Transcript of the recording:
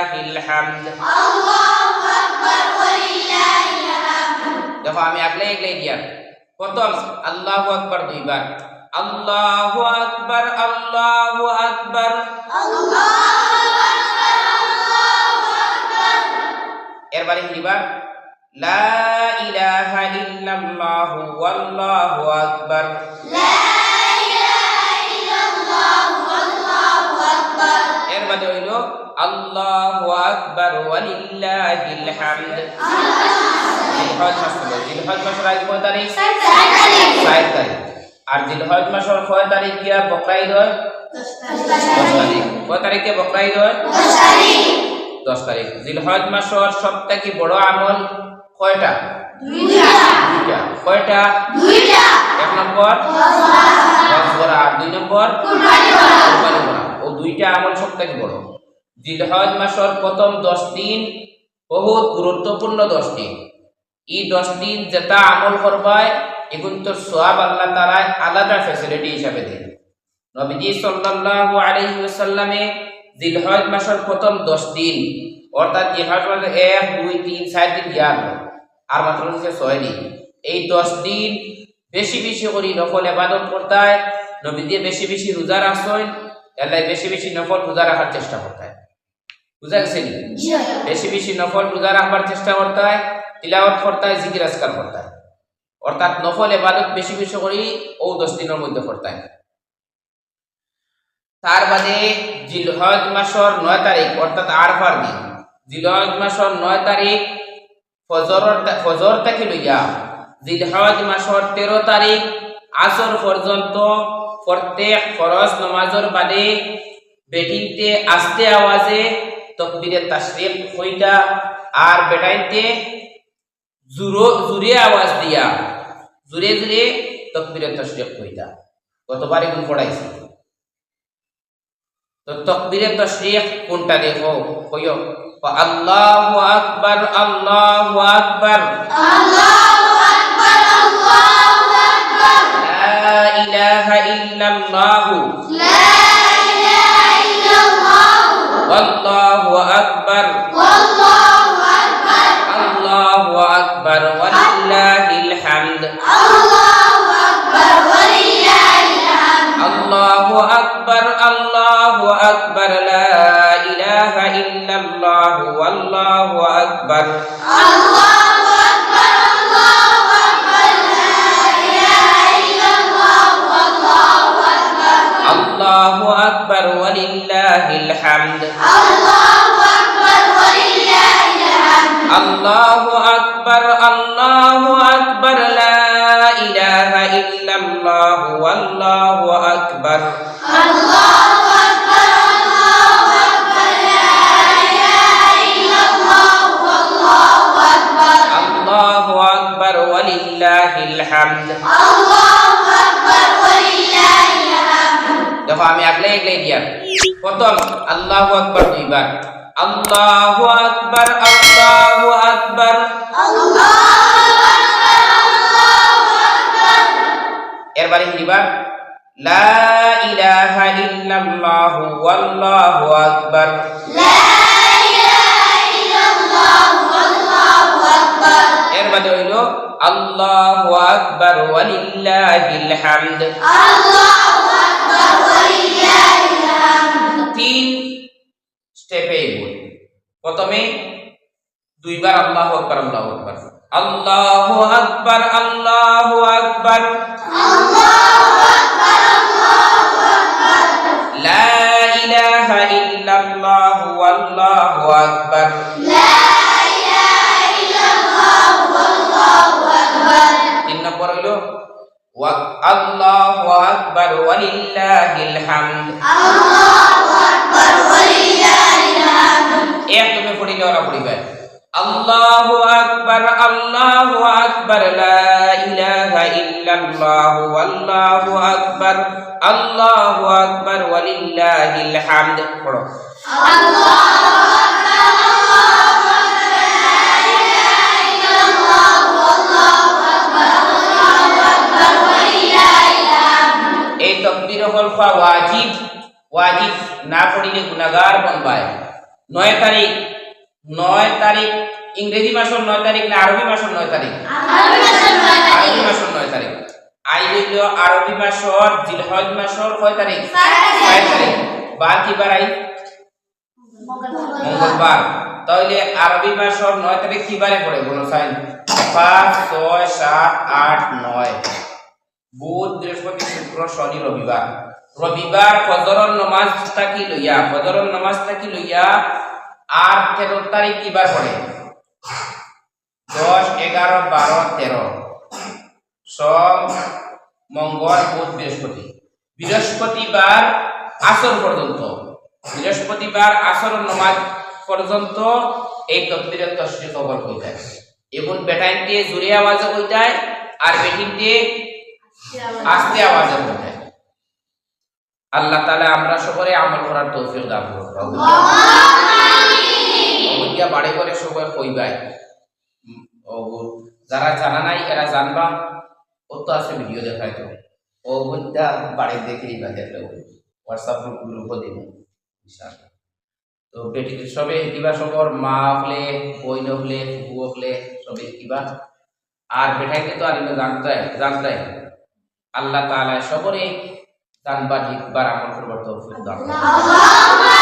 ওয়ালিল্লাহিল হামদ। আল্লাহু আকবার ওয়ালিল্লাহিল হামদ। দেখো আমি আগলে এগলে দিয়া প্রথম আল্লাহু আকবার দুইবার, আল্লাহু আকবার আল্লাহু আকবার, আল্লাহু আকবার আল্লাহু আকবার। এরবারে দুইবার লা ইলাহা ইল্লাল্লাহু ওয়াল্লাহু আকবার, লা ইলাহা ইল্লাল্লাহু ওয়াল্লাহু আকবার। এরবারে হইল আল্লাহু আকবার ওয়ালিল্লাহিল হামদ। জিলহজ মাস হলো, জিলহজ মাসের আজ কয় তারিখ? 7 তারিখ। 7 তারিখ। আর জিলহজ মাসের কয় তারিখ গিয়া বকরা ঈদ হয়? 10 তারিখ। কয় তারিখে বকরা ঈদ হয়? 10 তারিখ। 10 তারিখ। জিলহজ মাসের সবথেকে বড় আমল কয়টা? দুইটা। কয়টা? দুইটা। 1 নম্বর হজ করা, আর 2 নম্বর কুরবানি করা। কুরবানি করা। ও দুইটা আমল সবথেকে বড়। জিলহজ মাসের প্রথম 10 দিন বহুত গুরুত্বপূর্ণ 10 দিন। এই 10 দিন যেটা আমল করবায় এগুন তো সওয়াব আল্লাহ তাআলা আলাদা ফ্যাসিলিটি হিসাবে দেন। নবীজি সাল্লাল্লাহু আলাইহি ওয়াসাল্লামে জিলহজ মাসের প্রথম 10 দিন অর্থাৎ জিলহজ মাসের 1 2 3 4 দিন গিয়া আর মাত্র 6 দিন, এই 10 দিন বেশি বেশি করে নফল ইবাদত করতায়। নবীজি বেশি বেশি রোজা রাখছেন, আল্লাহ বেশি বেশি নফল রোজা রাখার চেষ্টা করতায়। বুঝা গেছে নি? বেশি বেশি নফল রোজা রাখবার চেষ্টা করতায়, তিলাওয়াত করতায়, জিকির আজকার করতায়। অর্থাৎ নফল ইবাদত বেশি বেশি করে ও 10 দিনের মধ্যে করতায়। তার বাদে জিলহজ মাসের 9 তারিখ অর্থাৎ আরফার দিন, জিলহজ মাসের 9 তারিখ ফজর থেকে লইয়া জিলহজ মাসের 13 তারিখ আসর পর্যন্ত প্রত্যেক ফরজ নামাজের বাদে বেটিনতে আস্তে আওয়াজে তাকবীরে তাশরীক কইতা আর বেটাইতে জোরে আওয়াজ দিয়া জোরে জোরে তাকবীরে তাশরীক কইতা। কতবার এগুলো পড়াইছি? তো তাকবীরে তাশরীক কোনটা দেখো কইও আল্লাহু আকবার আল্লাহু আকবার, আল্লাহু আকবার আল্লাহু আকবার। লা ইলাহা ইল্লাল্লাহু লা ইলাহা ইল্লাল্লাহু ওয়াল্লাহু আকবার, ওয়াল্লাহু আকবার। আল্লাহু আকবার ওয়ালিল্লাহিল হামদ, আল্লাহু আকবার ওয়ালিল্লাহিল হামদ। আল্লাহু আকবার আল্লাহু আকবার, লা ইলাহা ইল্লাল্লাহু ওয়াল্লাহু আকবার, আল্লাহু আকবার আল্লাহু আকবার। লা ইলাহা ইল্লাল্লাহু ওয়াল্লাহু আকবার। আল্লাহু আকবার ওয়ালিল্লাহিল হামদ, আল্লাহু আকবার ওয়ালিল্লাহিল হামদ। আল্লাহু আকবার আল্লাহু আকবার, লা ইলাহা ইল্লাল্লাহু ওয়াল্লাহু আকবার, আল্লাহু আকবার আল্লাহু আকবার। লা ইলাহা ইল্লাল্লাহু ওয়াল্লাহু আকবার। আল্লাহু আকবার ওয়ালিল্লাহিল হামদ। আল্লাহু আকবার ওয়ালিল্লাহিল হামদ। দেখো আমি আগলে এগলে দিয়া প্রথম আল্লাহু আকবার দুইবার, আল্লাহু আকবার আল্লাহু আকবার, আল্লাহু আকবার আল্লাহু আকবার। এরবারে দুইবার লা ইলাহা ইল্লাল্লাহু ওয়াল্লাহু আকবার, লা ইলাহা ইল্লাল্লাহু ওয়াল্লাহু আকবার। এরবারে হইল আল্লাহু আকবার ওয়ালিল্লাহিল হামদ। আল্লাহু আকবার ওয়ালিল্লাহিল হামদ। 3 স্টেপে এগোই। প্রথমে দুইবার আল্লাহু আকবার আল্লাহু আকবার, আল্লাহু আকবার আল্লাহু আকবার, আল্লাহু আকবার আল্লাহু আকবার। লা ইলাহা ইল্লাল্লাহু ওয়াল্লাহু আকবার, লা ইলাহা ইল্লাল্লাহু ওয়াল্লাহু আকবার। 3 নম্বর হইল আল্লাহু আকবার ওয়ালিল্লাহিল হামদ। আল্লাহু আকবার ওয়ালিল্লাহিল হামদ। তুমি পড়িলে ওরা পড়িবে আল্লাহু আকবার লা ইলাহা ইল্লাল্লাহু ওয়াল্লাহু আকবার, আল্লাহু আকবার ওয়ালিল্লাহিল হামদ। পড়ো আল্লাহু আকবার আল্লাহু আকবার। লা ইলাহা ইল্লাল্লাহু ওয়াল্লাহু আকবার, আল্লাহু আকবার ওয়ালিল্লাহিল হামদ। এই তাকবীর হল ওয়াজিব, ওয়াজিব না পড়িলে গুনাহগার বনবায়। 9 তারিখ 9 তারিখ ইংরেজি মাসের 9 তারিখ না আরবি মাসের 9 তারিখ? আরবি মাসের 9 তারিখ। আই হইল আরবি মাসের জিলহজ মাসের কয় তারিখ? 6 তারিখ। বার কি বার আই? মঙ্গলবার। তাহলে আরবি মাসের 9 তারিখ কি বারে পড়ে বলো সাইন? 5 6 7 8 9 বুধ বৃহস্পতি শুক্র শনি রবিবার। রবিবার ফজরের নামাজটা কি লইয়া আর 13 তারিখ কি বার পড়ে? 10 11 12 13 সোম মঙ্গল বুধ বৃহস্পতি। বৃহস্পতিবার আসর পর্যন্ত, বৃহস্পতিবার আসর নামাজ পর্যন্ত এই তকবীরে তাশরিক কবর হয়ে যায়। এবং বেটাইনতে জোরে আওয়াজে হয়ে যায় আর বেটিনতে আস্তে আওয়াজে হয়ে যায়। আল্লাহ তাআলা আমরা সকলে আমল করার তৌফিক দান করুন। আমিন। বাড়ি করে সবাই কইবাই যারা জানা নাই এরা জানবা। ও তো আছে ভিডিও দেখাই তো ও বইটা বাড়ি দেখেই বা দেখলে হোয়াটসঅ্যাপ গ্রুপও দিব ইনশাআল্লাহ। তো বেটি সবে কিবা সবর মা হলে বই হলে ফুফু হলে সবে কিবা আর বেটাইতে তো আলিম জানতে আল্লাহ তাআলা সবরে জানবার হিকবার আমল করবার তৌফিক দান করুন।